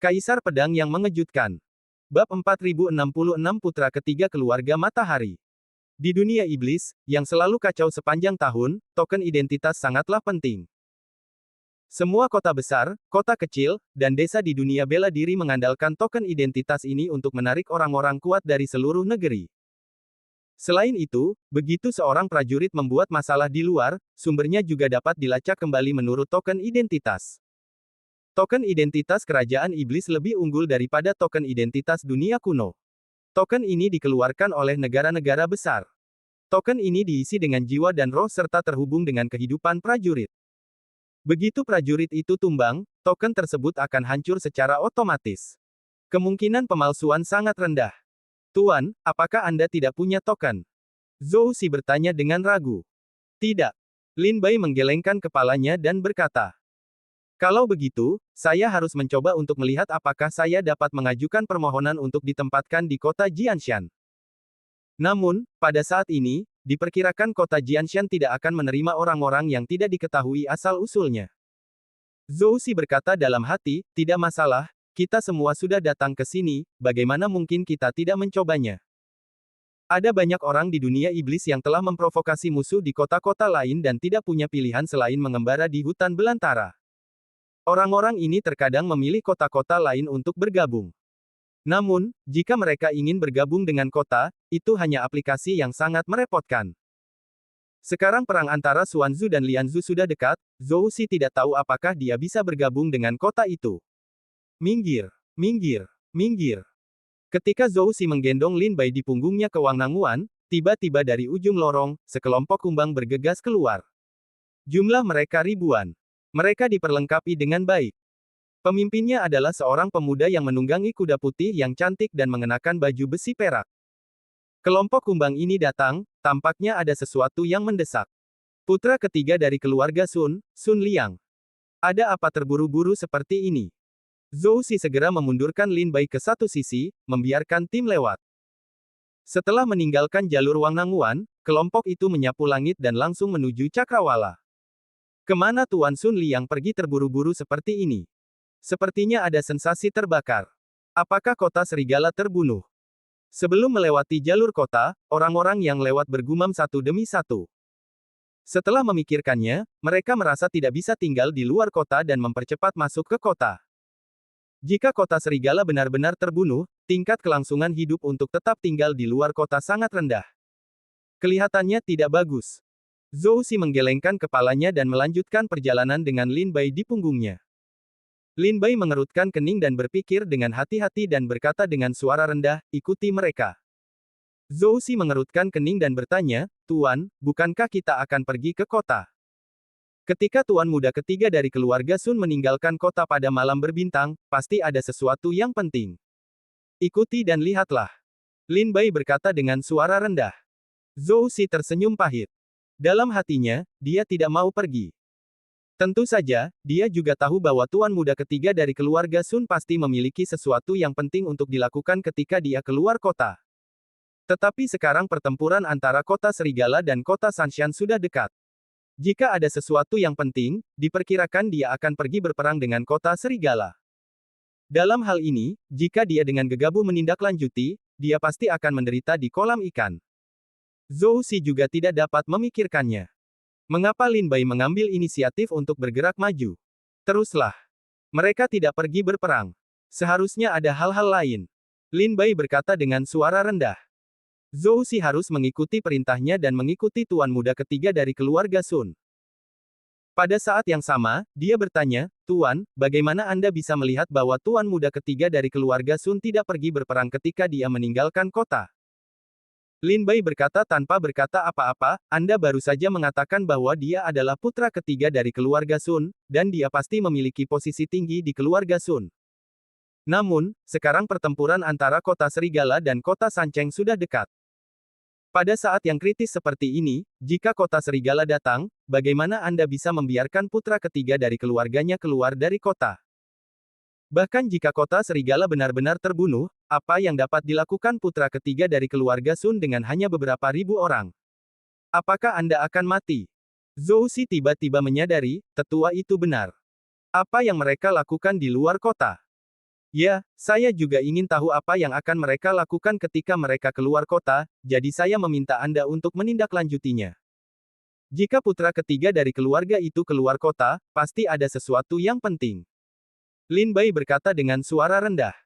Kaisar Pedang yang Mengejutkan. Bab 4066 Putra Ketiga Keluarga Matahari. Di dunia iblis, yang selalu kacau sepanjang tahun, token identitas sangatlah penting. Semua kota besar, kota kecil, dan desa di dunia bela diri mengandalkan token identitas ini untuk menarik orang-orang kuat dari seluruh negeri. Selain itu, begitu seorang prajurit membuat masalah di luar, sumbernya juga dapat dilacak kembali menurut token identitas. Token identitas kerajaan iblis lebih unggul daripada token identitas dunia kuno. Token ini dikeluarkan oleh negara-negara besar. Token ini diisi dengan jiwa dan roh serta terhubung dengan kehidupan prajurit. Begitu prajurit itu tumbang, token tersebut akan hancur secara otomatis. Kemungkinan pemalsuan sangat rendah. Tuan, apakah Anda tidak punya token? Zhou Xi bertanya dengan ragu. Tidak. Lin Bai menggelengkan kepalanya dan berkata, kalau begitu, saya harus mencoba untuk melihat apakah saya dapat mengajukan permohonan untuk ditempatkan di kota Jianshan. Namun, pada saat ini, diperkirakan kota Jianshan tidak akan menerima orang-orang yang tidak diketahui asal-usulnya. Zhou Xi berkata dalam hati, tidak masalah, kita semua sudah datang ke sini, bagaimana mungkin kita tidak mencobanya? Ada banyak orang di dunia iblis yang telah memprovokasi musuh di kota-kota lain dan tidak punya pilihan selain mengembara di hutan belantara. Orang-orang ini terkadang memilih kota-kota lain untuk bergabung. Namun, jika mereka ingin bergabung dengan kota, itu hanya aplikasi yang sangat merepotkan. Sekarang perang antara Xuanzu dan Lianzu sudah dekat, Zhou Xi tidak tahu apakah dia bisa bergabung dengan kota itu. Minggir, minggir, minggir. Ketika Zhou Xi menggendong Lin Bai di punggungnya ke Wang Nangguan, tiba-tiba dari ujung lorong, sekelompok kumbang bergegas keluar. Jumlah mereka ribuan. Mereka diperlengkapi dengan baik. Pemimpinnya adalah seorang pemuda yang menunggangi kuda putih yang cantik dan mengenakan baju besi perak. Kelompok kumbang ini datang, tampaknya ada sesuatu yang mendesak. Putra ketiga dari keluarga Sun, Sun Liang. Ada apa terburu-buru seperti ini? Zhou Xi segera memundurkan Lin Bai ke satu sisi, membiarkan tim lewat. Setelah meninggalkan jalur Wang Nangguan, kelompok itu menyapu langit dan langsung menuju Cakrawala. Kemana Tuan Sun Liang pergi terburu-buru seperti ini? Sepertinya ada sensasi terbakar. Apakah kota serigala terbunuh? Sebelum melewati jalur kota, orang-orang yang lewat bergumam satu demi satu. Setelah memikirkannya, mereka merasa tidak bisa tinggal di luar kota dan mempercepat masuk ke kota. Jika kota serigala benar-benar terbunuh, tingkat kelangsungan hidup untuk tetap tinggal di luar kota sangat rendah. Kelihatannya tidak bagus. Zhou Xi menggelengkan kepalanya dan melanjutkan perjalanan dengan Lin Bai di punggungnya. Lin Bai mengerutkan kening dan berpikir dengan hati-hati dan berkata dengan suara rendah, ikuti mereka. Zhou Xi mengerutkan kening dan bertanya, Tuan, bukankah kita akan pergi ke kota? Ketika tuan muda ketiga dari keluarga Sun meninggalkan kota pada malam berbintang, pasti ada sesuatu yang penting. Ikuti dan lihatlah. Lin Bai berkata dengan suara rendah. Zhou Xi tersenyum pahit. Dalam hatinya, dia tidak mau pergi. Tentu saja, dia juga tahu bahwa tuan muda ketiga dari keluarga Sun pasti memiliki sesuatu yang penting untuk dilakukan ketika dia keluar kota. Tetapi sekarang pertempuran antara kota serigala dan kota Sanshan sudah dekat. Jika ada sesuatu yang penting, diperkirakan dia akan pergi berperang dengan kota serigala. Dalam hal ini, jika dia dengan gegabah menindaklanjuti, dia pasti akan menderita di kolam ikan. Zhou Xi juga tidak dapat memikirkannya. Mengapa Lin Bai mengambil inisiatif untuk bergerak maju? Teruslah. Mereka tidak pergi berperang. Seharusnya ada hal-hal lain. Lin Bai berkata dengan suara rendah. Zhou Xi harus mengikuti perintahnya dan mengikuti tuan muda ketiga dari keluarga Sun. Pada saat yang sama, dia bertanya, Tuan, bagaimana Anda bisa melihat bahwa tuan muda ketiga dari keluarga Sun tidak pergi berperang ketika dia meninggalkan kota? Lin Bai berkata tanpa berkata apa-apa, Anda baru saja mengatakan bahwa dia adalah putra ketiga dari keluarga Sun, dan dia pasti memiliki posisi tinggi di keluarga Sun. Namun, sekarang pertempuran antara kota serigala dan kota Sancheng sudah dekat. Pada saat yang kritis seperti ini, jika kota serigala datang, bagaimana Anda bisa membiarkan putra ketiga dari keluarganya keluar dari kota? Bahkan jika kota serigala benar-benar terbunuh, apa yang dapat dilakukan putra ketiga dari keluarga Sun dengan hanya beberapa ribu orang? Apakah Anda akan mati? Zhou Xi tiba-tiba menyadari, tetua itu benar. Apa yang mereka lakukan di luar kota? Ya, saya juga ingin tahu apa yang akan mereka lakukan ketika mereka keluar kota, jadi saya meminta Anda untuk menindaklanjutinya. Jika putra ketiga dari keluarga itu keluar kota, pasti ada sesuatu yang penting. Lin Bai berkata dengan suara rendah.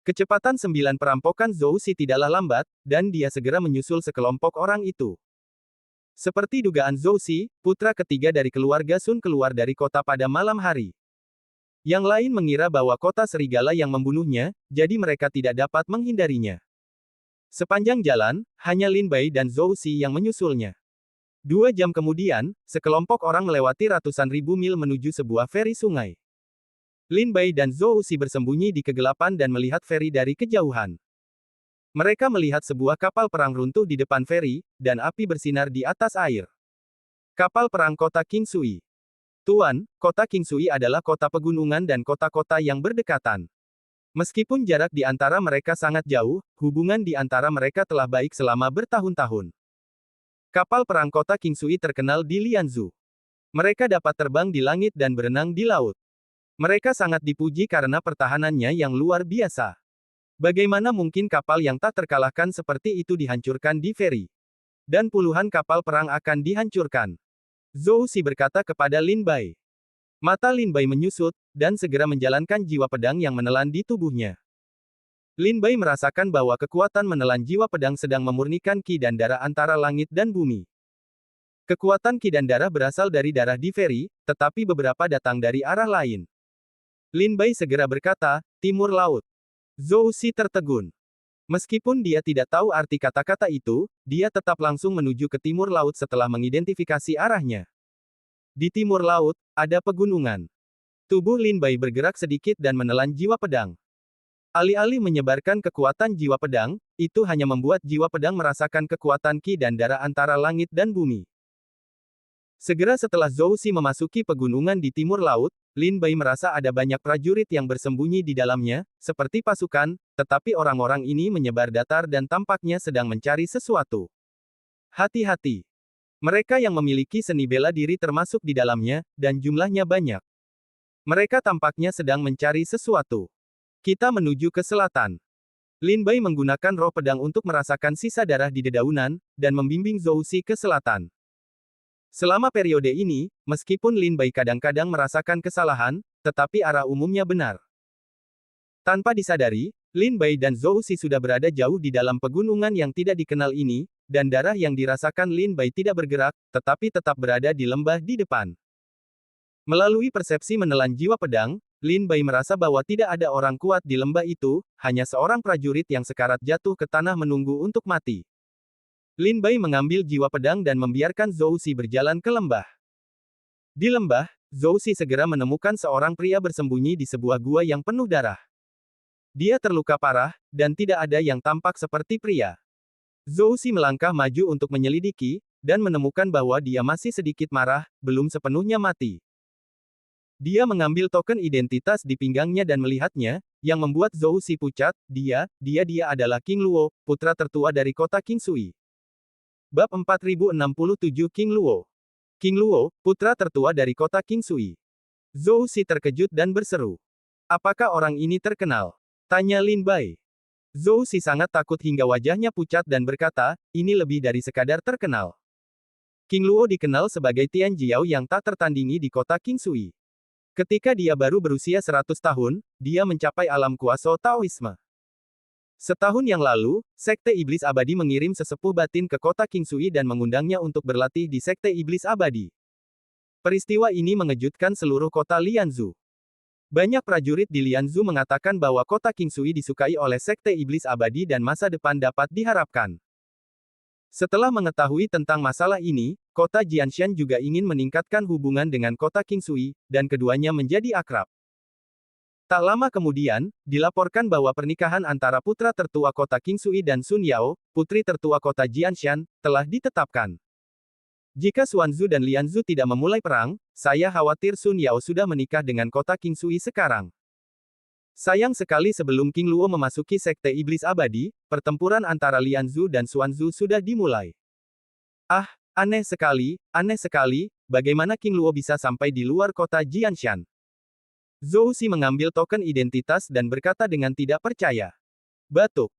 Kecepatan 9 perampokan Zhou Si tidaklah lambat, dan dia segera menyusul sekelompok orang itu. Seperti dugaan Zhou Si, putra ketiga dari keluarga Sun keluar dari kota pada malam hari. Yang lain mengira bahwa kota serigala yang membunuhnya, jadi mereka tidak dapat menghindarinya. Sepanjang jalan, hanya Lin Bai dan Zhou Si yang menyusulnya. 2 jam kemudian, sekelompok orang melewati ratusan ribu mil menuju sebuah feri sungai. Lin Bai dan Zhou Si bersembunyi di kegelapan dan melihat feri dari kejauhan. Mereka melihat sebuah kapal perang runtuh di depan feri, dan api bersinar di atas air. Kapal perang kota King Sui. Tuan, kota King Sui adalah kota pegunungan dan kota-kota yang berdekatan. Meskipun jarak di antara mereka sangat jauh, hubungan di antara mereka telah baik selama bertahun-tahun. Kapal perang kota King Sui terkenal di Lianzhou. Mereka dapat terbang di langit dan berenang di laut. Mereka sangat dipuji karena pertahanannya yang luar biasa. Bagaimana mungkin kapal yang tak terkalahkan seperti itu dihancurkan di feri? Dan puluhan kapal perang akan dihancurkan. Zhou Si berkata kepada Lin Bai. Mata Lin Bai menyusut, dan segera menjalankan jiwa pedang yang menelan di tubuhnya. Lin Bai merasakan bahwa kekuatan menelan jiwa pedang sedang memurnikan ki dan darah antara langit dan bumi. Kekuatan ki dan darah berasal dari darah di feri, tetapi beberapa datang dari arah lain. Lin Bai segera berkata, Timur Laut. Zhou Si tertegun. Meskipun dia tidak tahu arti kata-kata itu, dia tetap langsung menuju ke timur laut setelah mengidentifikasi arahnya. Di timur laut, ada pegunungan. Tubuh Lin Bai bergerak sedikit dan menelan jiwa pedang. Alih-alih menyebarkan kekuatan jiwa pedang, itu hanya membuat jiwa pedang merasakan kekuatan ki dan darah antara langit dan bumi. Segera setelah Zhou Si memasuki pegunungan di timur laut, Lin Bai merasa ada banyak prajurit yang bersembunyi di dalamnya, seperti pasukan, tetapi orang-orang ini menyebar datar dan tampaknya sedang mencari sesuatu. Hati-hati. Mereka yang memiliki seni bela diri termasuk di dalamnya, dan jumlahnya banyak. Mereka tampaknya sedang mencari sesuatu. Kita menuju ke selatan. Lin Bai menggunakan roh pedang untuk merasakan sisa darah di dedaunan, dan membimbing Zhou Si ke selatan. Selama periode ini, meskipun Lin Bai kadang-kadang merasakan kesalahan, tetapi arah umumnya benar. Tanpa disadari, Lin Bai dan Zhou Si sudah berada jauh di dalam pegunungan yang tidak dikenal ini, dan darah yang dirasakan Lin Bai tidak bergerak, tetapi tetap berada di lembah di depan. Melalui persepsi menelan jiwa pedang, Lin Bai merasa bahwa tidak ada orang kuat di lembah itu, hanya seorang prajurit yang sekarat jatuh ke tanah menunggu untuk mati. Lin Bai mengambil jiwa pedang dan membiarkan Zhou Si berjalan ke lembah. Di lembah, Zhou Si segera menemukan seorang pria bersembunyi di sebuah gua yang penuh darah. Dia terluka parah, dan tidak ada yang tampak seperti pria. Zhou Si melangkah maju untuk menyelidiki, dan menemukan bahwa dia masih sedikit marah, belum sepenuhnya mati. Dia mengambil token identitas di pinggangnya dan melihatnya, yang membuat Zhou Si pucat. Dia adalah King Luo, putra tertua dari kota King Sui. Bab 4067 King Luo. King Luo, putra tertua dari kota King Sui. Zhou Si terkejut dan berseru. Apakah orang ini terkenal? Tanya Lin Bai. Zhou Si sangat takut hingga wajahnya pucat dan berkata, ini lebih dari sekadar terkenal. King Luo dikenal sebagai Tian Jiao yang tak tertandingi di kota King Sui. Ketika dia baru berusia 100 tahun, dia mencapai alam kuasa Taoisme. Setahun yang lalu, Sekte Iblis Abadi mengirim sesepuh batin ke kota King Sui dan mengundangnya untuk berlatih di Sekte Iblis Abadi. Peristiwa ini mengejutkan seluruh kota Lianzhou. Banyak prajurit di Lianzhou mengatakan bahwa kota King Sui disukai oleh Sekte Iblis Abadi dan masa depan dapat diharapkan. Setelah mengetahui tentang masalah ini, kota Jianshan juga ingin meningkatkan hubungan dengan kota King Sui, dan keduanya menjadi akrab. Tak lama kemudian, dilaporkan bahwa pernikahan antara putra tertua kota King Sui dan Sun Yao, putri tertua kota Jianshan, telah ditetapkan. Jika Xuanzu dan Lianzhou tidak memulai perang, saya khawatir Sun Yao sudah menikah dengan kota King Sui sekarang. Sayang sekali sebelum King Luo memasuki Sekte Iblis Abadi, pertempuran antara Lianzhou dan Xuanzu sudah dimulai. Ah, aneh sekali, bagaimana King Luo bisa sampai di luar kota Jianshan? Zhou Xi mengambil token identitas dan berkata dengan tidak percaya. Batuk.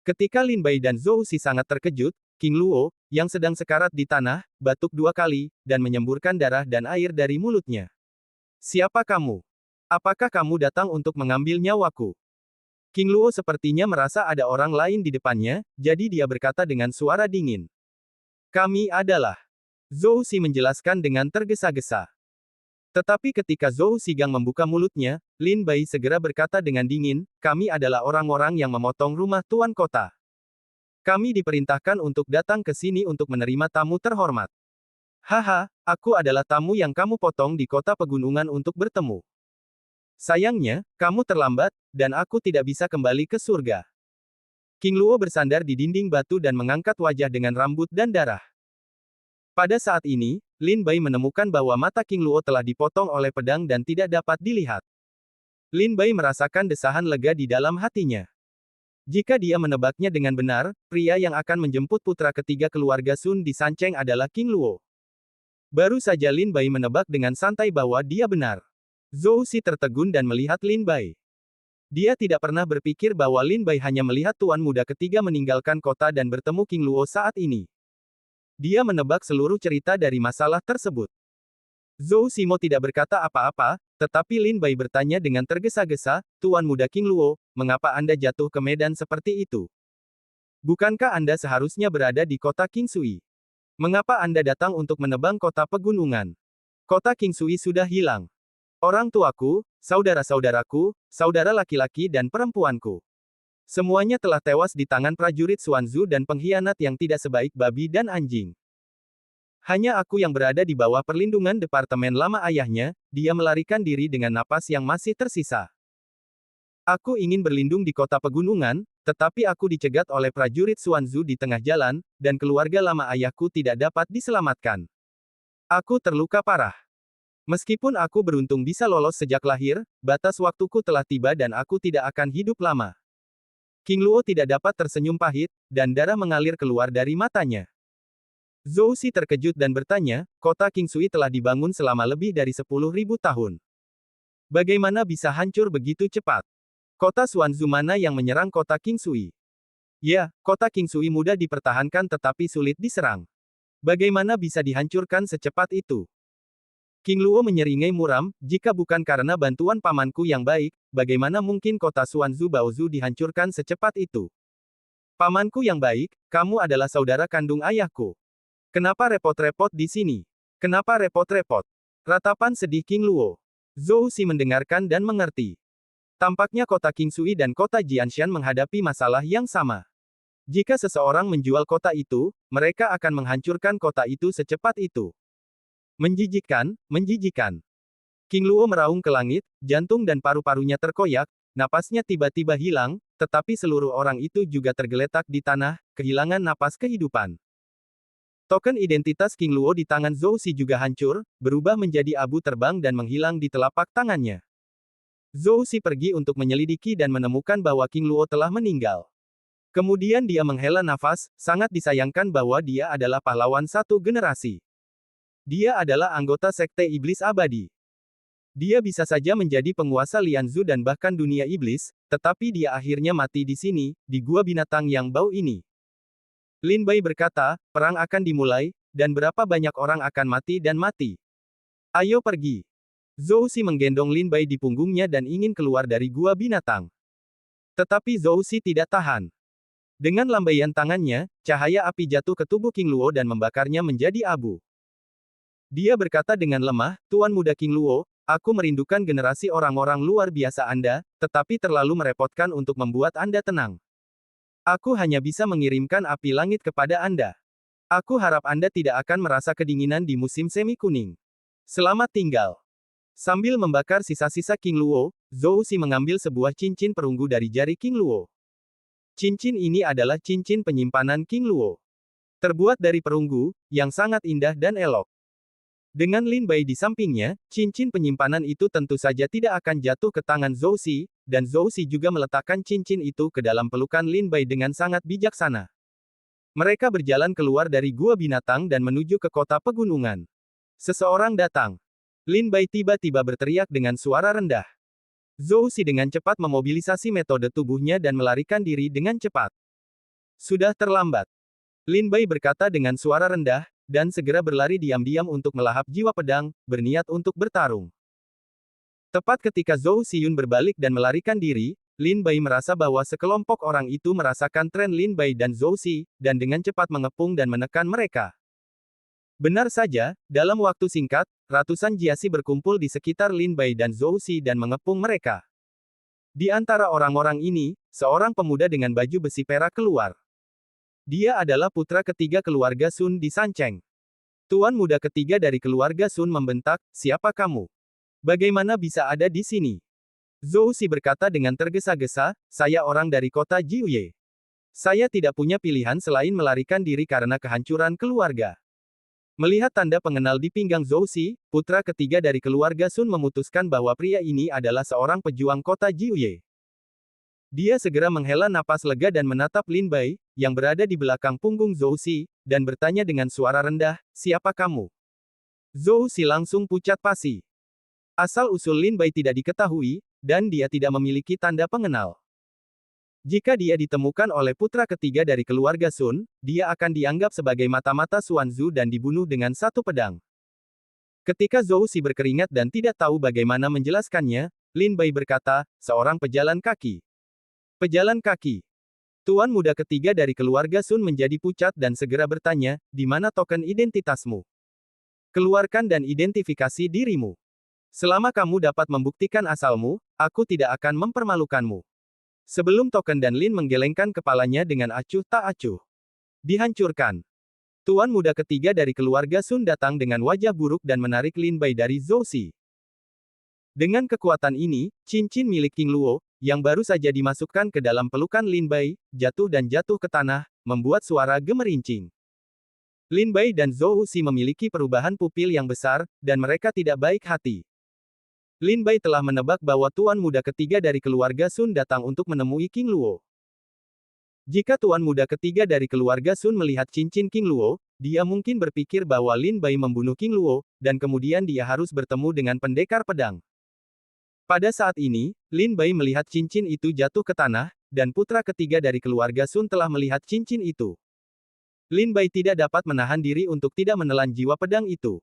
Ketika Lin Bai dan Zhou Xi sangat terkejut, King Luo, yang sedang sekarat di tanah, batuk 2 kali, dan menyemburkan darah dan air dari mulutnya. Siapa kamu? Apakah kamu datang untuk mengambil nyawaku? King Luo sepertinya merasa ada orang lain di depannya, jadi dia berkata dengan suara dingin. Kami adalah. Zhou Xi menjelaskan dengan tergesa-gesa. Tetapi ketika Zhou Xigang membuka mulutnya, Lin Bai segera berkata dengan dingin, kami adalah orang-orang yang memotong rumah tuan kota. Kami diperintahkan untuk datang ke sini untuk menerima tamu terhormat. Haha, aku adalah tamu yang kamu potong di kota pegunungan untuk bertemu. Sayangnya, kamu terlambat, dan aku tidak bisa kembali ke surga. King Luo bersandar di dinding batu dan mengangkat wajah dengan rambut dan darah. Pada saat ini, Lin Bai menemukan bahwa mata King Luo telah dipotong oleh pedang dan tidak dapat dilihat. Lin Bai merasakan desahan lega di dalam hatinya. Jika dia menebaknya dengan benar, pria yang akan menjemput putra ketiga keluarga Sun di Sancheng adalah King Luo. Baru saja Lin Bai menebak dengan santai bahwa dia benar. Zhou Xi tertegun dan melihat Lin Bai. Dia tidak pernah berpikir bahwa Lin Bai hanya melihat tuan muda ketiga meninggalkan kota dan bertemu King Luo saat ini. Dia menebak seluruh cerita dari masalah tersebut. Zhou Simo tidak berkata apa-apa, tetapi Lin Bai bertanya dengan tergesa-gesa, Tuan Muda King Luo, mengapa Anda jatuh ke medan seperti itu? Bukankah Anda seharusnya berada di kota King Sui? Mengapa Anda datang untuk menebang kota pegunungan? Kota King Sui sudah hilang. Orang tuaku, saudara-saudaraku, saudara laki-laki dan perempuanku. Semuanya telah tewas di tangan prajurit Xuanzu dan pengkhianat yang tidak sebaik babi dan anjing. Hanya aku yang berada di bawah perlindungan departemen lama ayahnya, dia melarikan diri dengan napas yang masih tersisa. Aku ingin berlindung di kota pegunungan, tetapi aku dicegat oleh prajurit Xuanzu di tengah jalan, dan keluarga lama ayahku tidak dapat diselamatkan. Aku terluka parah. Meskipun aku beruntung bisa lolos sejak lahir, batas waktuku telah tiba dan aku tidak akan hidup lama. King Luo tidak dapat tersenyum pahit, dan darah mengalir keluar dari matanya. Zhou Xi terkejut dan bertanya, kota King Sui telah dibangun selama lebih dari 10.000 tahun. Bagaimana bisa hancur begitu cepat? Kota Xuanzu mana yang menyerang kota King Sui? Ya, kota King Sui mudah dipertahankan tetapi sulit diserang. Bagaimana bisa dihancurkan secepat itu? King Luo menyeringai muram, jika bukan karena bantuan pamanku yang baik, bagaimana mungkin kota Xuanzu Baozu dihancurkan secepat itu? Pamanku yang baik, kamu adalah saudara kandung ayahku. Kenapa repot-repot di sini? Kenapa repot-repot? Ratapan sedih King Luo. Zhou Xi mendengarkan dan mengerti. Tampaknya kota King Sui dan kota Jianshan menghadapi masalah yang sama. Jika seseorang menjual kota itu, mereka akan menghancurkan kota itu secepat itu. Menjijikkan, menjijikkan. King Luo meraung ke langit, jantung dan paru-parunya terkoyak, napasnya tiba-tiba hilang, tetapi seluruh orang itu juga tergeletak di tanah, kehilangan napas kehidupan. Token identitas King Luo di tangan Zhou Xi juga hancur, berubah menjadi abu terbang dan menghilang di telapak tangannya. Zhou Xi pergi untuk menyelidiki dan menemukan bahwa King Luo telah meninggal. Kemudian dia menghela nafas, sangat disayangkan bahwa dia adalah pahlawan satu generasi. Dia adalah anggota Sekte Iblis Abadi. Dia bisa saja menjadi penguasa Lianzu dan bahkan dunia iblis, tetapi dia akhirnya mati di sini, di gua binatang yang bau ini. Lin Bai berkata, perang akan dimulai, dan berapa banyak orang akan mati dan mati. Ayo pergi. Zhou Xi menggendong Lin Bai di punggungnya dan ingin keluar dari gua binatang. Tetapi Zhou Xi tidak tahan. Dengan lambaian tangannya, cahaya api jatuh ke tubuh King Luo dan membakarnya menjadi abu. Dia berkata dengan lemah, Tuan Muda King Luo, aku merindukan generasi orang-orang luar biasa Anda, tetapi terlalu merepotkan untuk membuat Anda tenang. Aku hanya bisa mengirimkan api langit kepada Anda. Aku harap Anda tidak akan merasa kedinginan di musim semi kuning. Selamat tinggal. Sambil membakar sisa-sisa King Luo, Zhou Xi mengambil sebuah cincin perunggu dari jari King Luo. Cincin ini adalah cincin penyimpanan King Luo. Terbuat dari perunggu, yang sangat indah dan elok. Dengan Lin Bai di sampingnya, cincin penyimpanan itu tentu saja tidak akan jatuh ke tangan Zhou Xi, dan Zhou Xi juga meletakkan cincin itu ke dalam pelukan Lin Bai dengan sangat bijaksana. Mereka berjalan keluar dari gua binatang dan menuju ke kota pegunungan. Seseorang datang. Lin Bai tiba-tiba berteriak dengan suara rendah. Zhou Si dengan cepat memobilisasi metode tubuhnya dan melarikan diri dengan cepat. Sudah terlambat. Lin Bai berkata dengan suara rendah, dan segera berlari diam-diam untuk melahap jiwa pedang, berniat untuk bertarung. Tepat ketika Zhou Xiyun berbalik dan melarikan diri, Lin Bai merasa bahwa sekelompok orang itu merasakan tren Lin Bai dan Zhou Si, dan dengan cepat mengepung dan menekan mereka. Benar saja, dalam waktu singkat, ratusan jiasi berkumpul di sekitar Lin Bai dan Zhou Si dan mengepung mereka. Di antara orang-orang ini, seorang pemuda dengan baju besi perak keluar. Dia adalah putra ketiga keluarga Sun di Sancheng. Tuan muda ketiga dari keluarga Sun membentak, "Siapa kamu? Bagaimana bisa ada di sini?" Zhou Si berkata dengan tergesa-gesa, "Saya orang dari kota Jiuye. Saya tidak punya pilihan selain melarikan diri karena kehancuran keluarga." Melihat tanda pengenal di pinggang Zhou Si, putra ketiga dari keluarga Sun memutuskan bahwa pria ini adalah seorang pejuang kota Jiuye. Dia segera menghela napas lega dan menatap Lin Bai, yang berada di belakang punggung Zhou Si, dan bertanya dengan suara rendah, "Siapa kamu?" Zhou Si langsung pucat pasi. Asal-usul Lin Bai tidak diketahui, dan dia tidak memiliki tanda pengenal. Jika dia ditemukan oleh putra ketiga dari keluarga Sun, dia akan dianggap sebagai mata-mata Xuanzu dan dibunuh dengan satu pedang. Ketika Zhou Si berkeringat dan tidak tahu bagaimana menjelaskannya, Lin Bai berkata, "Seorang pejalan kaki." Pejalan kaki. Tuan muda ketiga dari keluarga Sun menjadi pucat dan segera bertanya, "Di mana token identitasmu? Keluarkan dan identifikasi dirimu. Selama kamu dapat membuktikan asalmu, aku tidak akan mempermalukanmu." Sebelum token dan Lin menggelengkan kepalanya dengan acuh tak acuh. Dihancurkan. Tuan muda ketiga dari keluarga Sun datang dengan wajah buruk dan menarik Lin Bai dari Zhou Si. Dengan kekuatan ini, cincin milik King Luo, yang baru saja dimasukkan ke dalam pelukan Lin Bai, jatuh dan jatuh ke tanah, membuat suara gemerincing. Lin Bai dan Zhou Si memiliki perubahan pupil yang besar, dan mereka tidak baik hati. Lin Bai telah menebak bahwa tuan muda ketiga dari keluarga Sun datang untuk menemui King Luo. Jika tuan muda ketiga dari keluarga Sun melihat cincin King Luo, dia mungkin berpikir bahwa Lin Bai membunuh King Luo, dan kemudian dia harus bertemu dengan pendekar pedang. Pada saat ini, Lin Bai melihat cincin itu jatuh ke tanah, dan putra ketiga dari keluarga Sun telah melihat cincin itu. Lin Bai tidak dapat menahan diri untuk tidak menelan jiwa pedang itu.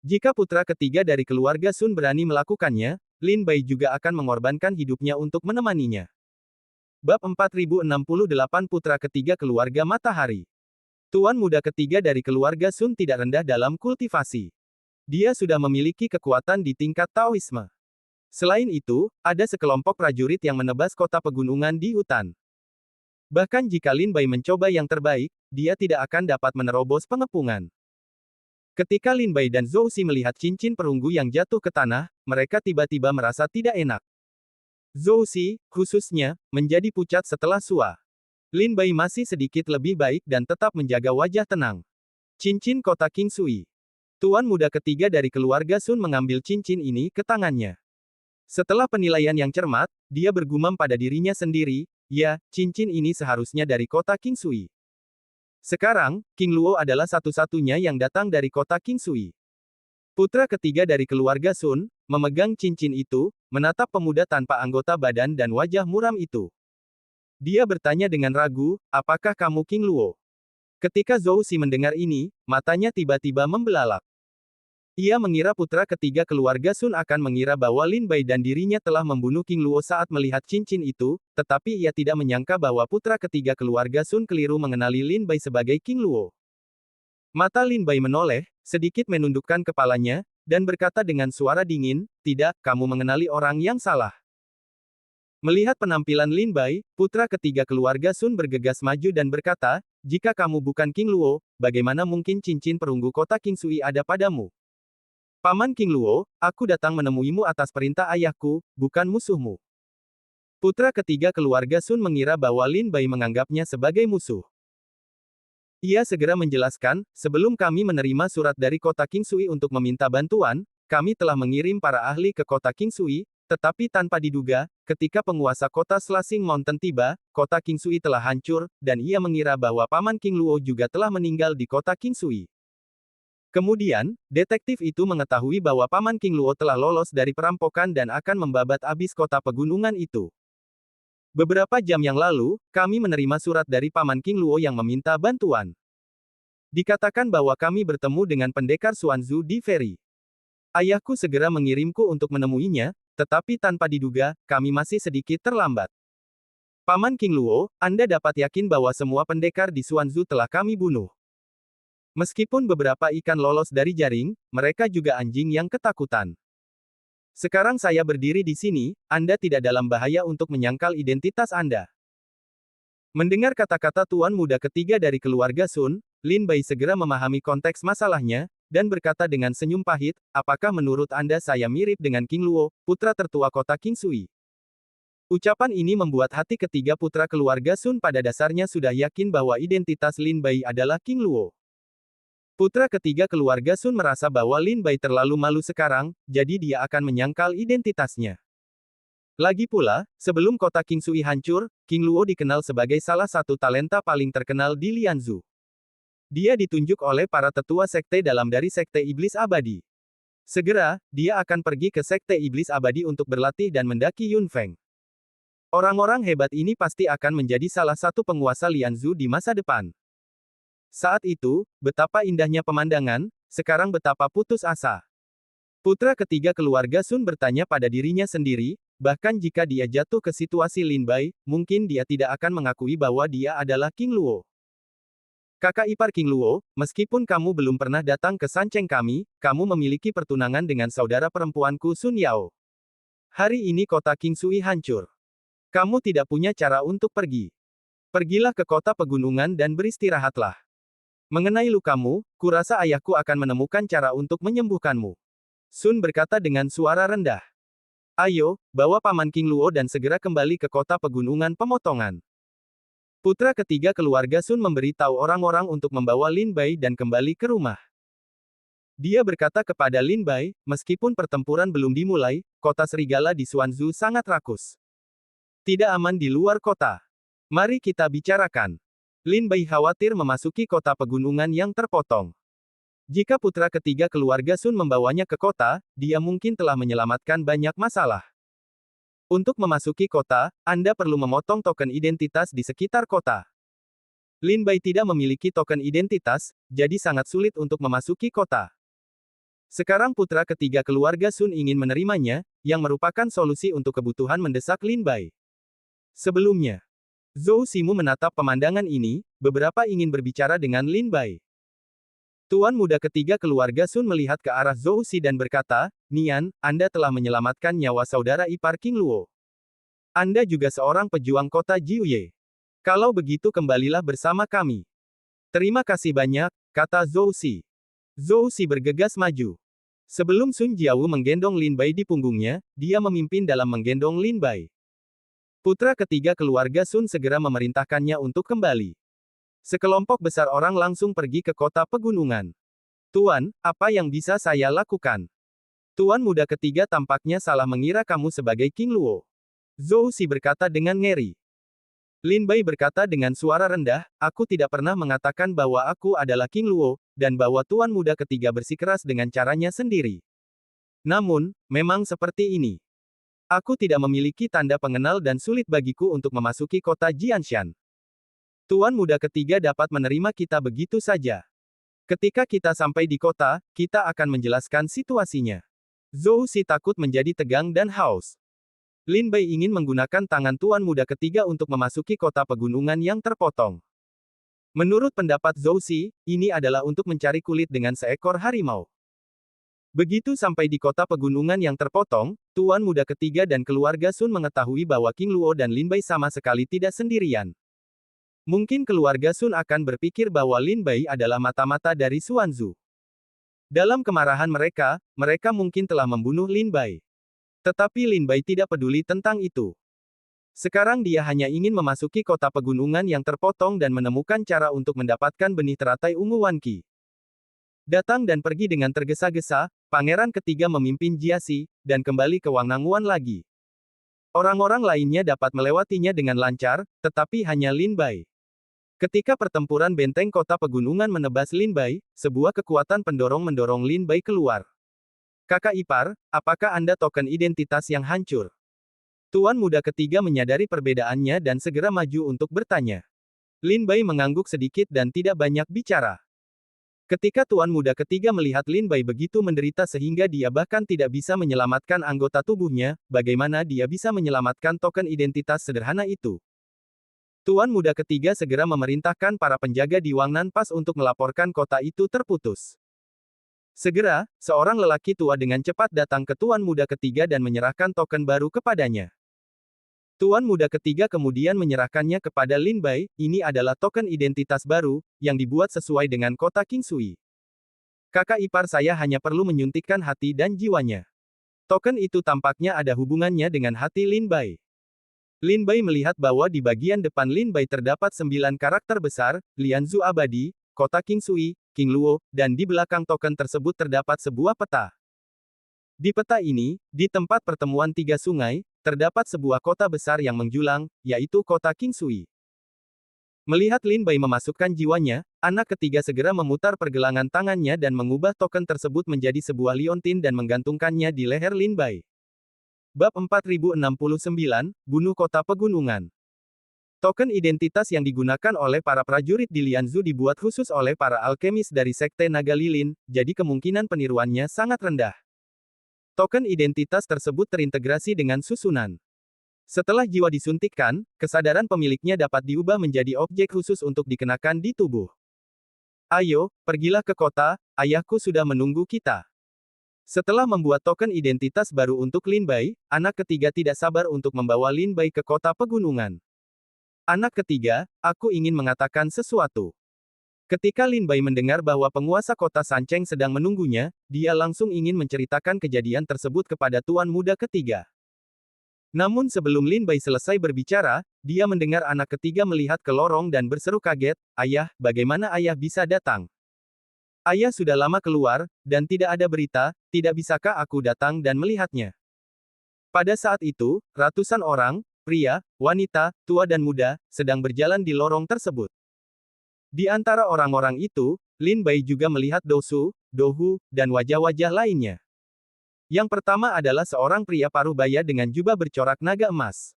Jika putra ketiga dari keluarga Sun berani melakukannya, Lin Bai juga akan mengorbankan hidupnya untuk menemaninya. Bab 4068 Putra ketiga keluarga Matahari. Tuan muda ketiga dari keluarga Sun tidak rendah dalam kultivasi. Dia sudah memiliki kekuatan di tingkat Taoisme. Selain itu, ada sekelompok prajurit yang menebas kota pegunungan di hutan. Bahkan jika Lin Bai mencoba yang terbaik, dia tidak akan dapat menerobos pengepungan. Ketika Lin Bai dan Zhou Si melihat cincin perunggu yang jatuh ke tanah, mereka tiba-tiba merasa tidak enak. Zhou Si, khususnya, menjadi pucat setelah sua. Lin Bai masih sedikit lebih baik dan tetap menjaga wajah tenang. Cincin kota King Sui. Tuan muda ketiga dari keluarga Sun mengambil cincin ini ke tangannya. Setelah penilaian yang cermat, dia bergumam pada dirinya sendiri, "Ya, cincin ini seharusnya dari kota King Sui." Sekarang, King Luo adalah satu-satunya yang datang dari kota King Sui. Putra ketiga dari keluarga Sun, memegang cincin itu, menatap pemuda tanpa anggota badan dan wajah muram itu. Dia bertanya dengan ragu, "Apakah kamu King Luo?" Ketika Zhou Si mendengar ini, matanya tiba-tiba membelalak. Ia mengira putra ketiga keluarga Sun akan mengira bahwa Lin Bai dan dirinya telah membunuh King Luo saat melihat cincin itu, tetapi ia tidak menyangka bahwa putra ketiga keluarga Sun keliru mengenali Lin Bai sebagai King Luo. Mata Lin Bai menoleh, sedikit menundukkan kepalanya, dan berkata dengan suara dingin, "Tidak, kamu mengenali orang yang salah." Melihat penampilan Lin Bai, putra ketiga keluarga Sun bergegas maju dan berkata, "Jika kamu bukan King Luo, bagaimana mungkin cincin perunggu kota King Sui ada padamu? Paman King Luo, aku datang menemuimu atas perintah ayahku, bukan musuhmu." Putra ketiga keluarga Sun mengira bahwa Lin Bai menganggapnya sebagai musuh. Ia segera menjelaskan, "Sebelum kami menerima surat dari kota King Sui untuk meminta bantuan, kami telah mengirim para ahli ke kota King Sui, tetapi tanpa diduga, ketika penguasa kota Slasing Mountain tiba, kota King Sui telah hancur, dan ia mengira bahwa Paman King Luo juga telah meninggal di kota King Sui." Kemudian, detektif itu mengetahui bahwa Paman King Luo telah lolos dari perampokan dan akan membabat habis kota pegunungan itu. Beberapa jam yang lalu, kami menerima surat dari Paman King Luo yang meminta bantuan. Dikatakan bahwa kami bertemu dengan pendekar Xuanzu di Feri. Ayahku segera mengirimku untuk menemuinya, tetapi tanpa diduga, kami masih sedikit terlambat. Paman King Luo, Anda dapat yakin bahwa semua pendekar di Xuanzu telah kami bunuh. Meskipun beberapa ikan lolos dari jaring, mereka juga anjing yang ketakutan. Sekarang saya berdiri di sini, Anda tidak dalam bahaya untuk menyangkal identitas Anda. Mendengar kata-kata tuan muda ketiga dari keluarga Sun, Lin Bai segera memahami konteks masalahnya, dan berkata dengan senyum pahit, apakah menurut Anda saya mirip dengan King Luo, putra tertua kota King Sui? Ucapan ini membuat hati ketiga putra keluarga Sun pada dasarnya sudah yakin bahwa identitas Lin Bai adalah King Luo. Putra ketiga keluarga Sun merasa bahwa Lin Bai terlalu malu sekarang, jadi dia akan menyangkal identitasnya. Lagi pula, sebelum kota King Sui hancur, King Luo dikenal sebagai salah satu talenta paling terkenal di Lianzhou. Dia ditunjuk oleh para tetua sekte dalam dari Sekte Iblis Abadi. Segera, dia akan pergi ke Sekte Iblis Abadi untuk berlatih dan mendaki Yunfeng. Orang-orang hebat ini pasti akan menjadi salah satu penguasa Lianzhou di masa depan. Saat itu, betapa indahnya pemandangan, sekarang betapa putus asa. Putra ketiga keluarga Sun bertanya pada dirinya sendiri, bahkan jika dia jatuh ke situasi Lin Bai, mungkin dia tidak akan mengakui bahwa dia adalah King Luo. Kakak ipar King Luo, meskipun kamu belum pernah datang ke sanceng kami, kamu memiliki pertunangan dengan saudara perempuanku Sun Yao. Hari ini kota King Sui hancur. Kamu tidak punya cara untuk pergi. Pergilah ke kota pegunungan dan beristirahatlah. Mengenai lukamu, kurasa ayahku akan menemukan cara untuk menyembuhkanmu. Sun berkata dengan suara rendah. Ayo, bawa Paman King Luo dan segera kembali ke kota pegunungan pemotongan. Putra ketiga keluarga Sun memberitahu orang-orang untuk membawa Lin Bai dan kembali ke rumah. Dia berkata kepada Lin Bai, meskipun pertempuran belum dimulai, kota serigala di Xuanzu sangat rakus. Tidak aman di luar kota. Mari kita bicarakan. Lin Bai khawatir memasuki kota pegunungan yang terpotong. Jika putra ketiga keluarga Sun membawanya ke kota, dia mungkin telah menyelamatkan banyak masalah. Untuk memasuki kota, Anda perlu memotong token identitas di sekitar kota. Lin Bai tidak memiliki token identitas, jadi sangat sulit untuk memasuki kota. Sekarang putra ketiga keluarga Sun ingin menerimanya, yang merupakan solusi untuk kebutuhan mendesak Lin Bai. Sebelumnya, Zhou Simu menatap pemandangan ini, beberapa ingin berbicara dengan Lin Bai. Tuan muda ketiga keluarga Sun melihat ke arah Zhou Si dan berkata, Nian, Anda telah menyelamatkan nyawa saudara ipar King Luo. Anda juga seorang pejuang kota Jiuye. Kalau begitu kembalilah bersama kami. Terima kasih banyak, kata Zhou Si. Zhou Si bergegas maju. Sebelum Sun Jiao menggendong Lin Bai di punggungnya, dia memimpin dalam menggendong Lin Bai. Putra ketiga keluarga Sun segera memerintahkannya untuk kembali. Sekelompok besar orang langsung pergi ke kota pegunungan. Tuan, apa yang bisa saya lakukan? Tuan muda ketiga tampaknya salah mengira kamu sebagai King Luo. Zhou Si berkata dengan ngeri. Lin Bai berkata dengan suara rendah, aku tidak pernah mengatakan bahwa aku adalah King Luo, dan bahwa tuan muda ketiga bersikeras dengan caranya sendiri. Namun, memang seperti ini. Aku tidak memiliki tanda pengenal dan sulit bagiku untuk memasuki kota Jianshan. Tuan muda ketiga dapat menerima kita begitu saja. Ketika kita sampai di kota, kita akan menjelaskan situasinya. Zhou Si takut menjadi tegang dan haus. Lin Bai ingin menggunakan tangan tuan muda ketiga untuk memasuki kota pegunungan yang terpotong. Menurut pendapat Zhou Si, ini adalah untuk mencari kulit dengan seekor harimau. Begitu sampai di kota pegunungan yang terpotong, tuan muda ketiga dan keluarga Sun mengetahui bahwa King Luo dan Lin Bai sama sekali tidak sendirian. Mungkin keluarga Sun akan berpikir bahwa Lin Bai adalah mata-mata dari Xuanzu. Dalam kemarahan mereka, mereka mungkin telah membunuh Lin Bai. Tetapi Lin Bai tidak peduli tentang itu. Sekarang dia hanya ingin memasuki kota pegunungan yang terpotong dan menemukan cara untuk mendapatkan benih teratai ungu Wanqi. Datang dan pergi dengan tergesa-gesa, pangeran ketiga memimpin Jiaxi, dan kembali ke Wangnangguan lagi. Orang-orang lainnya dapat melewatinya dengan lancar, tetapi hanya Lin Bai. Ketika pertempuran benteng kota pegunungan menebas Lin Bai, sebuah kekuatan pendorong mendorong Lin Bai keluar. Kakak ipar, apakah Anda token identitas yang hancur? Tuan muda ketiga menyadari perbedaannya dan segera maju untuk bertanya. Lin Bai mengangguk sedikit dan tidak banyak bicara. Ketika tuan muda ketiga melihat Lin Bai begitu menderita sehingga dia bahkan tidak bisa menyelamatkan anggota tubuhnya, bagaimana dia bisa menyelamatkan token identitas sederhana itu? Tuan muda ketiga segera memerintahkan para penjaga di Wangnan Pass untuk melaporkan kota itu terputus. Segera, seorang lelaki tua dengan cepat datang ke tuan muda ketiga dan menyerahkan token baru kepadanya. Tuan muda ketiga kemudian menyerahkannya kepada Lin Bai, ini adalah token identitas baru, yang dibuat sesuai dengan kota King Sui. Kakak ipar saya hanya perlu menyuntikkan hati dan jiwanya. Token itu tampaknya ada hubungannya dengan hati Lin Bai. Lin Bai melihat bahwa di bagian depan Lin Bai terdapat 9 karakter besar, Lianzu Abadi, kota King Sui, King Luo, dan di belakang token tersebut terdapat sebuah peta. Di peta ini, di tempat pertemuan 3 sungai, terdapat sebuah kota besar yang menjulang, yaitu kota King Sui. Melihat Lin Bai memasukkan jiwanya, anak ketiga segera memutar pergelangan tangannya dan mengubah token tersebut menjadi sebuah liontin dan menggantungkannya di leher Lin Bai. Bab 4069, Bunuh Kota Pegunungan. Token identitas yang digunakan oleh para prajurit di Lianzu dibuat khusus oleh para alkemis dari Sekte Naga Lilin, jadi kemungkinan peniruannya sangat rendah. Token identitas tersebut terintegrasi dengan susunan. Setelah jiwa disuntikkan, kesadaran pemiliknya dapat diubah menjadi objek khusus untuk dikenakan di tubuh. Ayo, pergilah ke kota, ayahku sudah menunggu kita. Setelah membuat token identitas baru untuk Lin Bai, anak ketiga tidak sabar untuk membawa Lin Bai ke kota pegunungan. Anak ketiga, aku ingin mengatakan sesuatu. Ketika Lin Bai mendengar bahwa penguasa kota Sancheng sedang menunggunya, dia langsung ingin menceritakan kejadian tersebut kepada tuan muda ketiga. Namun sebelum Lin Bai selesai berbicara, dia mendengar anak ketiga melihat ke lorong dan berseru kaget, "Ayah, bagaimana ayah bisa datang? Ayah sudah lama keluar, dan tidak ada berita, tidak bisakah aku datang dan melihatnya?" Pada saat itu, ratusan orang, pria, wanita, tua dan muda, sedang berjalan di lorong tersebut. Di antara orang-orang itu, Lin Bai juga melihat Dosu, Dohu, dan wajah-wajah lainnya. Yang pertama adalah seorang pria paruh baya dengan jubah bercorak naga emas.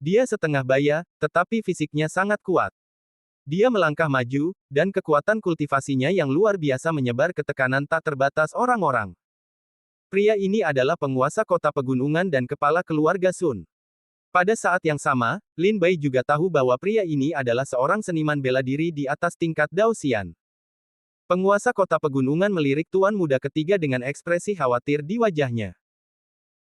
Dia setengah baya, tetapi fisiknya sangat kuat. Dia melangkah maju, dan kekuatan kultivasinya yang luar biasa menyebar ke tekanan tak terbatas orang-orang. Pria ini adalah penguasa kota pegunungan dan kepala keluarga Sun. Pada saat yang sama, Lin Bai juga tahu bahwa pria ini adalah seorang seniman bela diri di atas tingkat Daoxian. Penguasa kota pegunungan melirik tuan muda ketiga dengan ekspresi khawatir di wajahnya.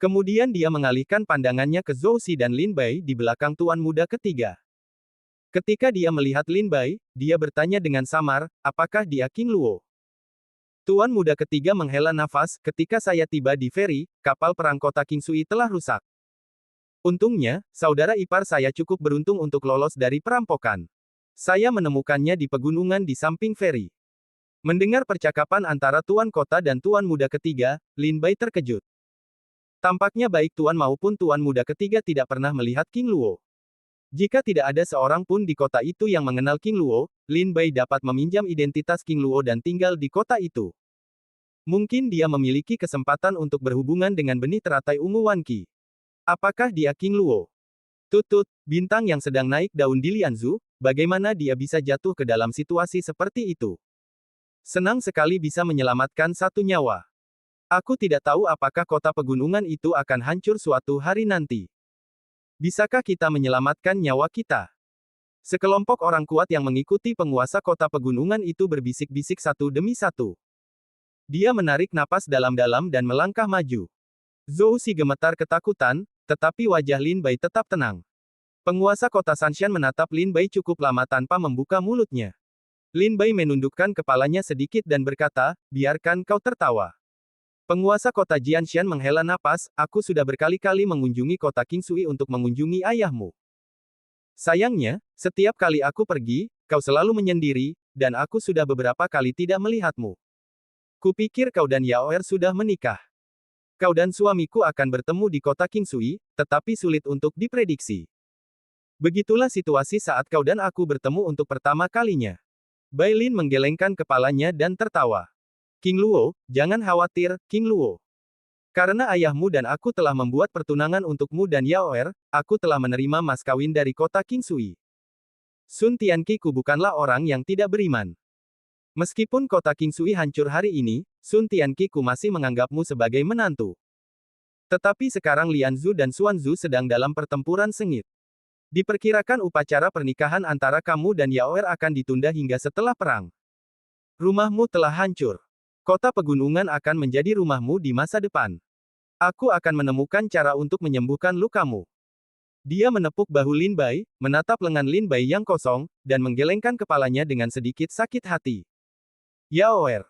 Kemudian dia mengalihkan pandangannya ke Zhou Xi dan Lin Bai di belakang tuan muda ketiga. Ketika dia melihat Lin Bai, dia bertanya dengan samar, apakah dia King Luo? Tuan muda ketiga menghela nafas, ketika saya tiba di feri, kapal perang kota King Sui telah rusak. Untungnya, saudara ipar saya cukup beruntung untuk lolos dari perampokan. Saya menemukannya di pegunungan di samping feri. Mendengar percakapan antara tuan kota dan tuan muda ketiga, Lin Bai terkejut. Tampaknya baik tuan maupun tuan muda ketiga tidak pernah melihat King Luo. Jika tidak ada seorang pun di kota itu yang mengenal King Luo, Lin Bai dapat meminjam identitas King Luo dan tinggal di kota itu. Mungkin dia memiliki kesempatan untuk berhubungan dengan benih teratai ungu Wan Qi. Apakah dia King Luo? Tutut, bintang yang sedang naik daun di Lianzu, bagaimana dia bisa jatuh ke dalam situasi seperti itu? Senang sekali bisa menyelamatkan satu nyawa. Aku tidak tahu apakah kota pegunungan itu akan hancur suatu hari nanti. Bisakah kita menyelamatkan nyawa kita? Sekelompok orang kuat yang mengikuti penguasa kota pegunungan itu berbisik-bisik satu demi satu. Dia menarik napas dalam-dalam dan melangkah maju. Zhou Xi gemetar ketakutan, tetapi wajah Lin Bai tetap tenang. Penguasa kota Sanshan menatap Lin Bai cukup lama tanpa membuka mulutnya. Lin Bai menundukkan kepalanya sedikit dan berkata, biarkan kau tertawa. Penguasa kota Jianshan menghela napas, aku sudah berkali-kali mengunjungi kota King Sui untuk mengunjungi ayahmu. Sayangnya, setiap kali aku pergi, kau selalu menyendiri, dan aku sudah beberapa kali tidak melihatmu. Kupikir kau dan Yao Er sudah menikah. Kau dan suamiku akan bertemu di kota King Sui, tetapi sulit untuk diprediksi. Begitulah situasi saat kau dan aku bertemu untuk pertama kalinya. Bai Lin menggelengkan kepalanya dan tertawa. King Luo, jangan khawatir, King Luo. Karena ayahmu dan aku telah membuat pertunangan untukmu dan Yao Er, aku telah menerima mas kawin dari kota King Sui. Sun Tianqiku bukanlah orang yang tidak beriman. Meskipun kota King Sui hancur hari ini, Sun Tianqiku masih menganggapmu sebagai menantu. Tetapi sekarang Lian Zhu dan Xuan Zhu sedang dalam pertempuran sengit. Diperkirakan upacara pernikahan antara kamu dan Yao Er akan ditunda hingga setelah perang. Rumahmu telah hancur. Kota pegunungan akan menjadi rumahmu di masa depan. Aku akan menemukan cara untuk menyembuhkan lukamu. Dia menepuk bahu Lin Bai, menatap lengan Lin Bai yang kosong, dan menggelengkan kepalanya dengan sedikit sakit hati. Yao Er.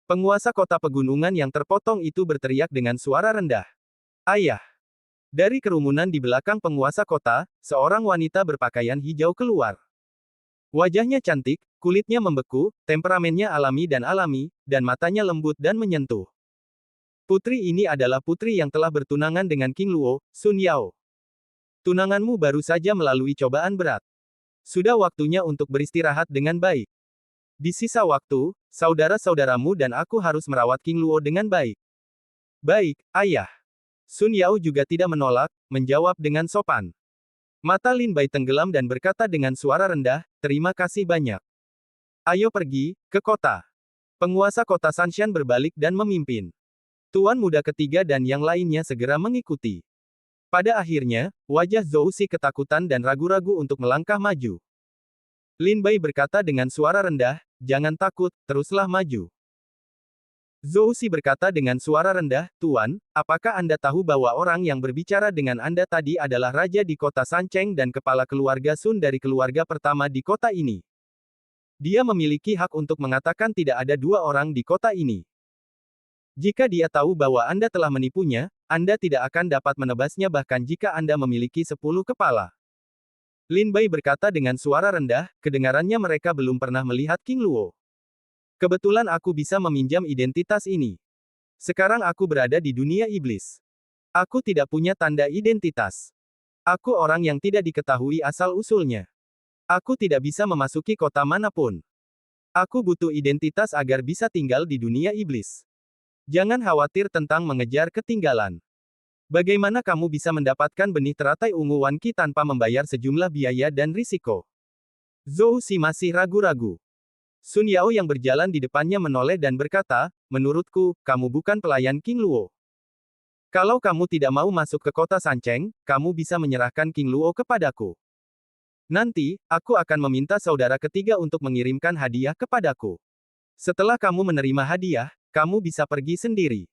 Penguasa kota pegunungan yang terpotong itu berteriak dengan suara rendah. Ayah. Dari kerumunan di belakang penguasa kota, seorang wanita berpakaian hijau keluar. Wajahnya cantik, kulitnya membeku, temperamennya alami, dan matanya lembut dan menyentuh. Putri ini adalah putri yang telah bertunangan dengan King Luo, Sun Yao. Tunanganmu baru saja melalui cobaan berat. Sudah waktunya untuk beristirahat dengan baik. Di sisa waktu, saudara-saudaramu dan aku harus merawat King Luo dengan baik. Baik, ayah. Sun Yao juga tidak menolak, menjawab dengan sopan. Mata Lin Bai tenggelam dan berkata dengan suara rendah, terima kasih banyak. Ayo pergi, ke kota. Penguasa kota Sanshan berbalik dan memimpin. Tuan muda ketiga dan yang lainnya segera mengikuti. Pada akhirnya, wajah Zhou Si ketakutan dan ragu-ragu untuk melangkah maju. Lin Bai berkata dengan suara rendah, jangan takut, teruslah maju. Zhou Si berkata dengan suara rendah, Tuan, apakah Anda tahu bahwa orang yang berbicara dengan Anda tadi adalah raja di kota Sancheng dan kepala keluarga Sun dari keluarga pertama di kota ini? Dia memiliki hak untuk mengatakan tidak ada dua orang di kota ini. Jika dia tahu bahwa Anda telah menipunya, Anda tidak akan dapat menebasnya bahkan jika Anda memiliki 10 kepala. Lin Bai berkata dengan suara rendah, kedengarannya mereka belum pernah melihat King Luo. Kebetulan aku bisa meminjam identitas ini. Sekarang aku berada di dunia iblis. Aku tidak punya tanda identitas. Aku orang yang tidak diketahui asal-usulnya. Aku tidak bisa memasuki kota manapun. Aku butuh identitas agar bisa tinggal di dunia iblis. Jangan khawatir tentang mengejar ketinggalan. Bagaimana kamu bisa mendapatkan benih teratai ungu Wan Qi tanpa membayar sejumlah biaya dan risiko? Zhou Si masih ragu-ragu. Sun Yao yang berjalan di depannya menoleh dan berkata, menurutku, kamu bukan pelayan King Luo. Kalau kamu tidak mau masuk ke kota Sancheng, kamu bisa menyerahkan King Luo kepadaku. Nanti, aku akan meminta saudara ketiga untuk mengirimkan hadiah kepadaku. Setelah kamu menerima hadiah, kamu bisa pergi sendiri.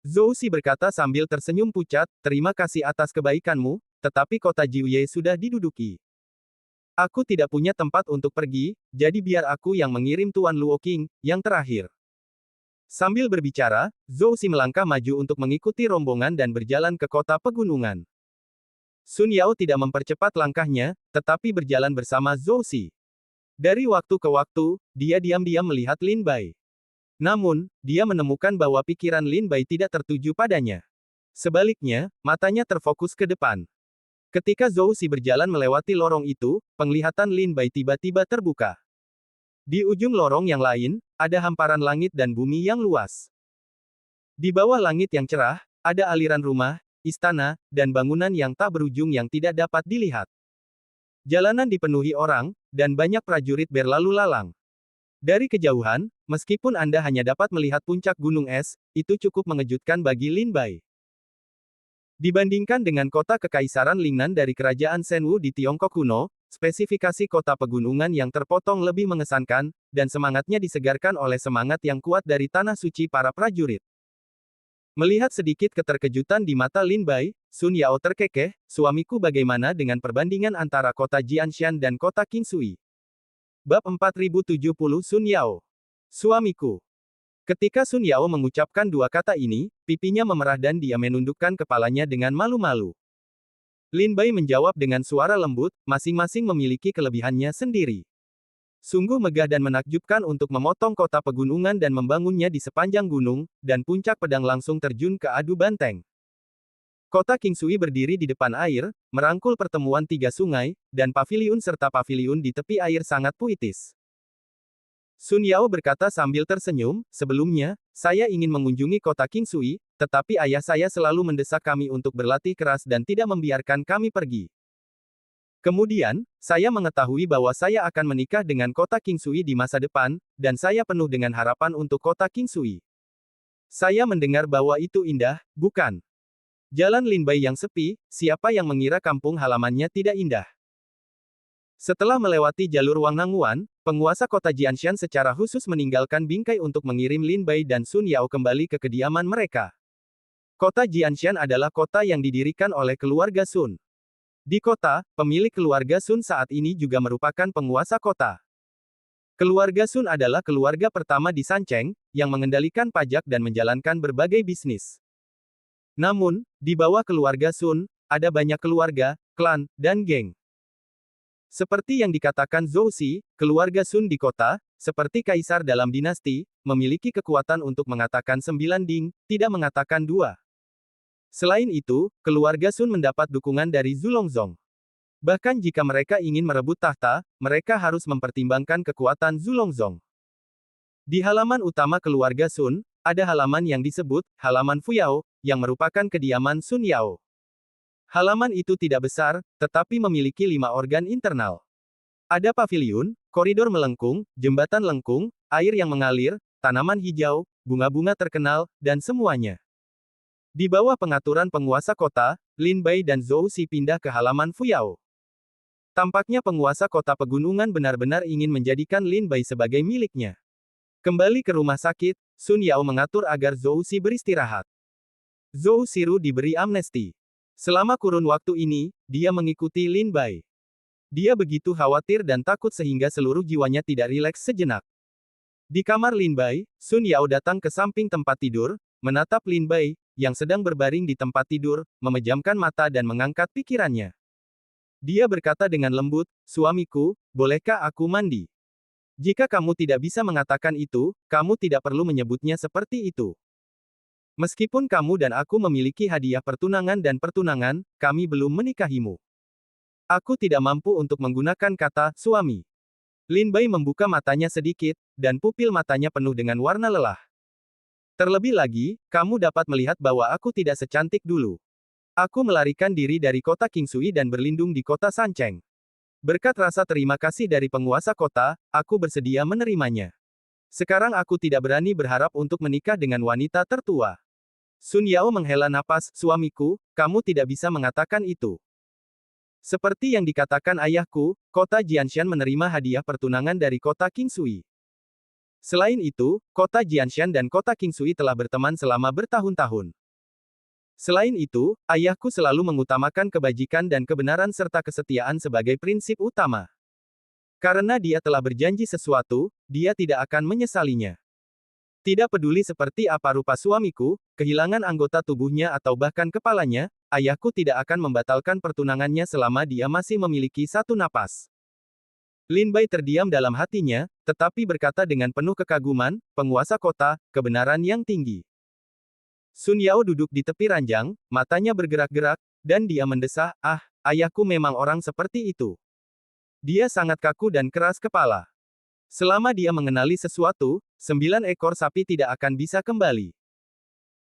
Zhou Si berkata sambil tersenyum pucat, terima kasih atas kebaikanmu, tetapi kota Jiuye sudah diduduki. Aku tidak punya tempat untuk pergi, jadi biar aku yang mengirim Tuan Luo King, yang terakhir. Sambil berbicara, Zhou Si melangkah maju untuk mengikuti rombongan dan berjalan ke kota pegunungan. Sun Yao tidak mempercepat langkahnya, tetapi berjalan bersama Zhou Si. Dari waktu ke waktu, dia diam-diam melihat Lin Bai. Namun, dia menemukan bahwa pikiran Lin Bai tidak tertuju padanya. Sebaliknya, matanya terfokus ke depan. Ketika Zhou Si berjalan melewati lorong itu, penglihatan Lin Bai tiba-tiba terbuka. Di ujung lorong yang lain, ada hamparan langit dan bumi yang luas. Di bawah langit yang cerah, ada aliran rumah, istana, dan bangunan yang tak berujung yang tidak dapat dilihat. Jalanan dipenuhi orang, dan banyak prajurit berlalu lalang. Dari kejauhan, meskipun Anda hanya dapat melihat puncak gunung es, itu cukup mengejutkan bagi Lin Bai. Dibandingkan dengan kota Kekaisaran Lingnan dari Kerajaan Shenwu di Tiongkok kuno, spesifikasi kota pegunungan yang terpotong lebih mengesankan, dan semangatnya disegarkan oleh semangat yang kuat dari tanah suci para prajurit. Melihat sedikit keterkejutan di mata Lin Bai, Sun Yao terkekeh, suamiku bagaimana dengan perbandingan antara kota Jianshan dan kota King Sui? Bab 4070 Sun Yao. Suamiku. Ketika Sun Yao mengucapkan dua kata ini, pipinya memerah dan dia menundukkan kepalanya dengan malu-malu. Lin Bai menjawab dengan suara lembut, masing-masing memiliki kelebihannya sendiri. Sungguh megah dan menakjubkan untuk memotong kota pegunungan dan membangunnya di sepanjang gunung, dan puncak pedang langsung terjun ke adu banteng. Kota Kingsui berdiri di depan air, merangkul pertemuan tiga sungai, dan paviliun serta paviliun di tepi air sangat puitis. Sun Yao berkata sambil tersenyum, sebelumnya, saya ingin mengunjungi kota Kingsui, tetapi ayah saya selalu mendesak kami untuk berlatih keras dan tidak membiarkan kami pergi. Kemudian, saya mengetahui bahwa saya akan menikah dengan kota Kingsui di masa depan, dan saya penuh dengan harapan untuk kota Kingsui. Saya mendengar bahwa itu indah, bukan? Jalan Linbai yang sepi, siapa yang mengira kampung halamannya tidak indah? Setelah melewati jalur Wangnangguan, penguasa kota Jianshan secara khusus meninggalkan bingkai untuk mengirim Linbai dan Sun Yao kembali ke kediaman mereka. Kota Jianshan adalah kota yang didirikan oleh keluarga Sun. Di kota, pemilik keluarga Sun saat ini juga merupakan penguasa kota. Keluarga Sun adalah keluarga pertama di Sancheng, yang mengendalikan pajak dan menjalankan berbagai bisnis. Namun, di bawah keluarga Sun, ada banyak keluarga, klan, dan geng. Seperti yang dikatakan Zhou Xi, keluarga Sun di kota, seperti kaisar dalam dinasti, memiliki kekuatan untuk mengatakan 9 ding, tidak mengatakan 2. Selain itu, keluarga Sun mendapat dukungan dari Zulongzong. Bahkan jika mereka ingin merebut tahta, mereka harus mempertimbangkan kekuatan Zulongzong. Di halaman utama keluarga Sun, ada halaman yang disebut halaman Fuyao, yang merupakan kediaman Sun Yao. Halaman itu tidak besar, tetapi memiliki 5 organ internal. Ada paviliun, koridor melengkung, jembatan lengkung, air yang mengalir, tanaman hijau, bunga-bunga terkenal, dan semuanya. Di bawah pengaturan penguasa kota, Linbai dan Zhou Xi pindah ke halaman Fuyao. Tampaknya penguasa kota pegunungan benar-benar ingin menjadikan Linbai sebagai miliknya. Kembali ke rumah sakit, Sun Yao mengatur agar Zhou Xi beristirahat. Zhou Xiru diberi amnesti. Selama kurun waktu ini, dia mengikuti Linbai. Dia begitu khawatir dan takut sehingga seluruh jiwanya tidak rileks sejenak. Di kamar Linbai, Sun Yao datang ke samping tempat tidur, menatap Linbai, yang sedang berbaring di tempat tidur, memejamkan mata dan mengangkat pikirannya. Dia berkata dengan lembut, "Suamiku, bolehkah aku mandi?" Jika kamu tidak bisa mengatakan itu, kamu tidak perlu menyebutnya seperti itu. Meskipun kamu dan aku memiliki hadiah pertunangan dan pertunangan, kami belum menikahimu. Aku tidak mampu untuk menggunakan kata suami. Linbai membuka matanya sedikit, dan pupil matanya penuh dengan warna lelah. Terlebih lagi, kamu dapat melihat bahwa aku tidak secantik dulu. Aku melarikan diri dari kota Kingsui dan berlindung di kota Sancheng. Berkat rasa terima kasih dari penguasa kota, aku bersedia menerimanya. Sekarang aku tidak berani berharap untuk menikah dengan wanita tertua. Sun Yao menghela napas, suamiku, kamu tidak bisa mengatakan itu. Seperti yang dikatakan ayahku, kota Jianshan menerima hadiah pertunangan dari kota Kingsui. Selain itu, kota Jianshan dan kota Kingsui telah berteman selama bertahun-tahun. Selain itu, ayahku selalu mengutamakan kebajikan dan kebenaran serta kesetiaan sebagai prinsip utama. Karena dia telah berjanji sesuatu, dia tidak akan menyesalinya. Tidak peduli seperti apa rupa suamiku, kehilangan anggota tubuhnya atau bahkan kepalanya, ayahku tidak akan membatalkan pertunangannya selama dia masih memiliki satu napas. Linbai terdiam dalam hatinya, tetapi berkata dengan penuh kekaguman, penguasa kota, kebenaran yang tinggi. Sun Yao duduk di tepi ranjang, matanya bergerak-gerak, dan dia mendesah, ayahku memang orang seperti itu. Dia sangat kaku dan keras kepala. Selama dia mengenali sesuatu, 9 ekor sapi tidak akan bisa kembali.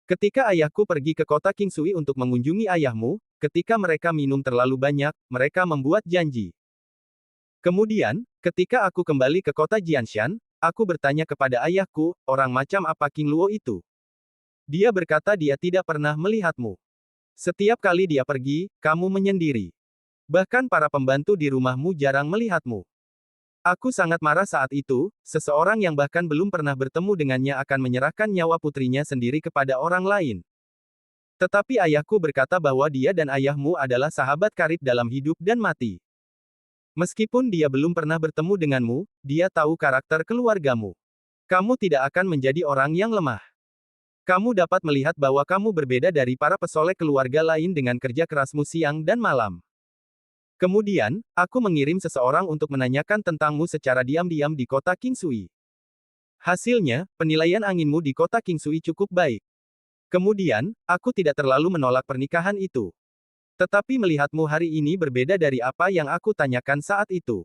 Ketika ayahku pergi ke kota Kingsui untuk mengunjungi ayahmu, ketika mereka minum terlalu banyak, mereka membuat janji. Kemudian, ketika aku kembali ke kota Jianshan, aku bertanya kepada ayahku, orang macam apa King Luo itu? Dia berkata dia tidak pernah melihatmu. Setiap kali dia pergi, kamu menyendiri. Bahkan para pembantu di rumahmu jarang melihatmu. Aku sangat marah saat itu, seseorang yang bahkan belum pernah bertemu dengannya akan menyerahkan nyawa putrinya sendiri kepada orang lain. Tetapi ayahku berkata bahwa dia dan ayahmu adalah sahabat karib dalam hidup dan mati. Meskipun dia belum pernah bertemu denganmu, dia tahu karakter keluargamu. Kamu tidak akan menjadi orang yang lemah. Kamu dapat melihat bahwa kamu berbeda dari para pesolek keluarga lain dengan kerja kerasmu siang dan malam. Kemudian, aku mengirim seseorang untuk menanyakan tentangmu secara diam-diam di kota Kingsui. Hasilnya, penilaian anginmu di kota Kingsui cukup baik. Kemudian, aku tidak terlalu menolak pernikahan itu. Tetapi melihatmu hari ini berbeda dari apa yang aku tanyakan saat itu.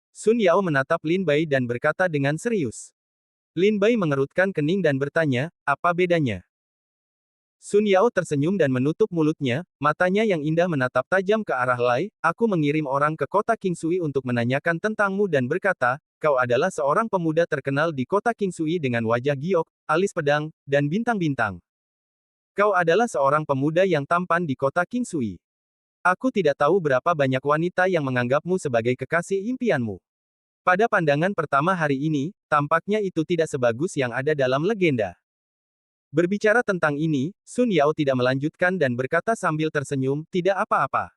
Sun Yao menatap Lin Bai dan berkata dengan serius. Lin Bai mengerutkan kening dan bertanya, apa bedanya? Sun Yao tersenyum dan menutup mulutnya, matanya yang indah menatap tajam ke arah Lai. Aku mengirim orang ke kota Qingsui untuk menanyakan tentangmu dan berkata, kau adalah seorang pemuda terkenal di kota Qingsui dengan wajah giok, alis pedang, dan bintang-bintang. Kau adalah seorang pemuda yang tampan di kota Qingsui. Aku tidak tahu berapa banyak wanita yang menganggapmu sebagai kekasih impianmu. Pada pandangan pertama hari ini, tampaknya itu tidak sebagus yang ada dalam legenda. Berbicara tentang ini, Sun Yao tidak melanjutkan dan berkata sambil tersenyum, tidak apa-apa.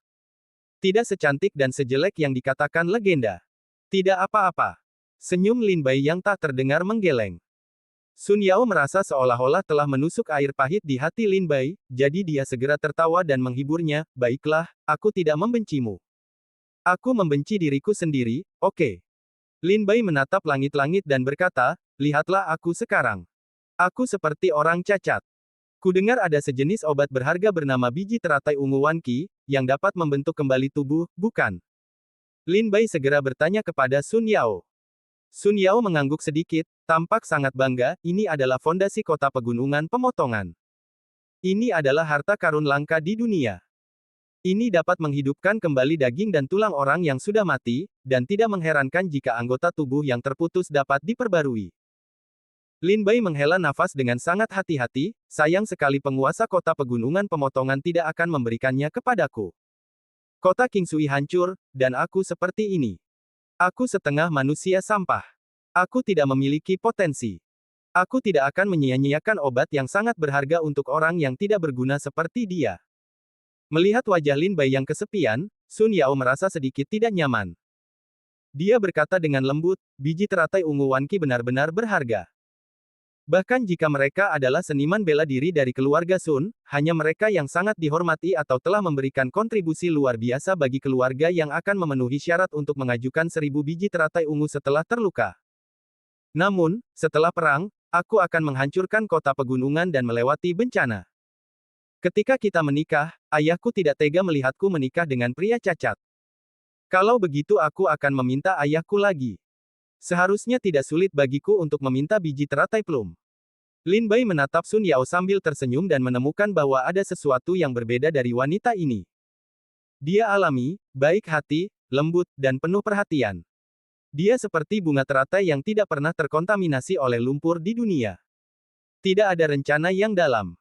Tidak secantik dan sejelek yang dikatakan legenda. Tidak apa-apa. Senyum Lin Bai yang tak terdengar menggeleng. Sun Yao merasa seolah-olah telah menusuk air pahit di hati Lin Bai, jadi dia segera tertawa dan menghiburnya, baiklah, aku tidak membencimu. Aku membenci diriku sendiri, oke. Lin Bai menatap langit-langit dan berkata, lihatlah aku sekarang. Aku seperti orang cacat. Kudengar ada sejenis obat berharga bernama biji teratai ungu Wan Qi, yang dapat membentuk kembali tubuh, bukan? Lin Bai segera bertanya kepada Sun Yao. Sun Yao mengangguk sedikit, tampak sangat bangga, ini adalah fondasi kota pegunungan pemotongan. Ini adalah harta karun langka di dunia. Ini dapat menghidupkan kembali daging dan tulang orang yang sudah mati, dan tidak mengherankan jika anggota tubuh yang terputus dapat diperbarui. Lin Bai menghela nafas dengan sangat hati-hati, sayang sekali penguasa kota pegunungan pemotongan tidak akan memberikannya kepadaku. Kota Qingsui hancur, dan aku seperti ini. Aku setengah manusia sampah. Aku tidak memiliki potensi. Aku tidak akan menyia-nyiakan obat yang sangat berharga untuk orang yang tidak berguna seperti dia. Melihat wajah Lin Bai yang kesepian, Sun Yao merasa sedikit tidak nyaman. Dia berkata dengan lembut, biji teratai ungu Wan Qi benar-benar berharga. Bahkan jika mereka adalah seniman bela diri dari keluarga Sun, hanya mereka yang sangat dihormati atau telah memberikan kontribusi luar biasa bagi keluarga yang akan memenuhi syarat untuk mengajukan 1000 biji teratai ungu setelah terluka. Namun, setelah perang, aku akan menghancurkan kota pegunungan dan melewati bencana. Ketika kita menikah, ayahku tidak tega melihatku menikah dengan pria cacat. Kalau begitu aku akan meminta ayahku lagi. Seharusnya tidak sulit bagiku untuk meminta biji teratai plum. Lin Bai menatap Sun Yao sambil tersenyum dan menemukan bahwa ada sesuatu yang berbeda dari wanita ini. Dia alami, baik hati, lembut, dan penuh perhatian. Dia seperti bunga teratai yang tidak pernah terkontaminasi oleh lumpur di dunia. Tidak ada rencana yang dalam.